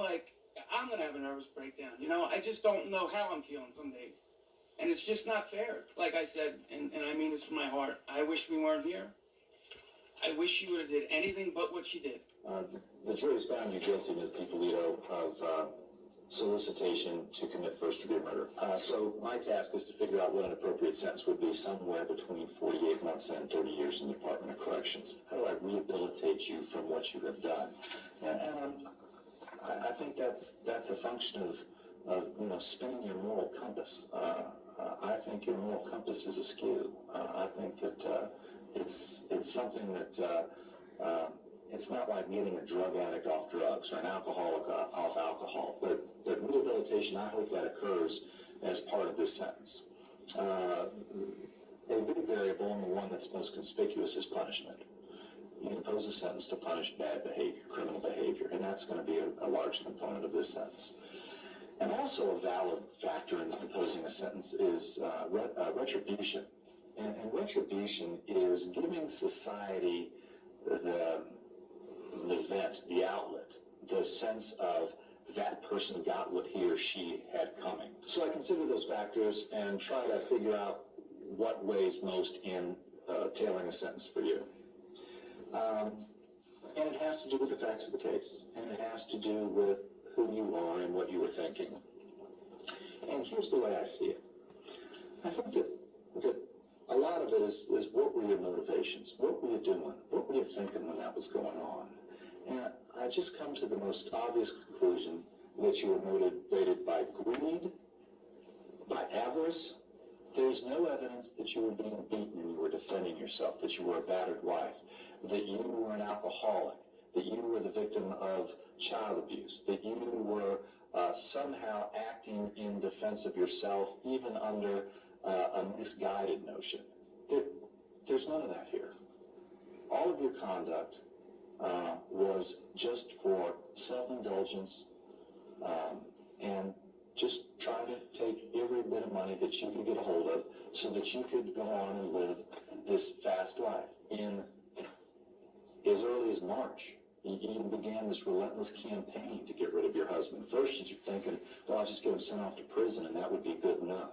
like, I'm going to have a nervous breakdown. You know, I just don't know how I'm feeling some days. And it's just not fair. Like I said, and I mean this from my heart, I wish we weren't here. I wish she would have did anything but what she did. The jury's found you guilty, Ms. DiPolito, of solicitation to commit first-degree murder. So my task is to figure out what an appropriate sentence would be, somewhere between 48 months and 30 years in the Department of Corrections. How do I rehabilitate you from what you have done? And I think that's a function of spinning your moral compass. I think your moral compass is askew. I think that it's something that it's not like getting a drug addict off drugs or an alcoholic off alcohol, but rehabilitation, I hope that occurs as part of this sentence. A big variable, and the one that's most conspicuous, is punishment. You impose a sentence to punish bad behavior, criminal behavior, and that's going to be a large component of this sentence. And also a valid factor in imposing a sentence is retribution. And retribution is giving society the vent, the outlet, the sense of that person got what he or she had coming. So I consider those factors and try to figure out what weighs most in tailoring a sentence for you. And it has to do with the facts of the case, and it has to do with who you are and what you were thinking. And here's the way I see it. I think that a lot of it is what were your motivations? What were you doing? What were you thinking when that was going on? And I just come to the most obvious conclusion that you were motivated by greed, by avarice. There's no evidence that you were being beaten and you were defending yourself, that you were a battered wife, that you were an alcoholic, that you were the victim of child abuse, that you were somehow acting in defense of yourself, even under a misguided notion. There's none of that here. All of your conduct was just for self-indulgence and just trying to take every bit of money that you could get a hold of so that you could go on and live this fast life. In as early as March, you began this relentless campaign to get rid of your husband. First, you're thinking, well, I'll just get him sent off to prison and that would be good enough.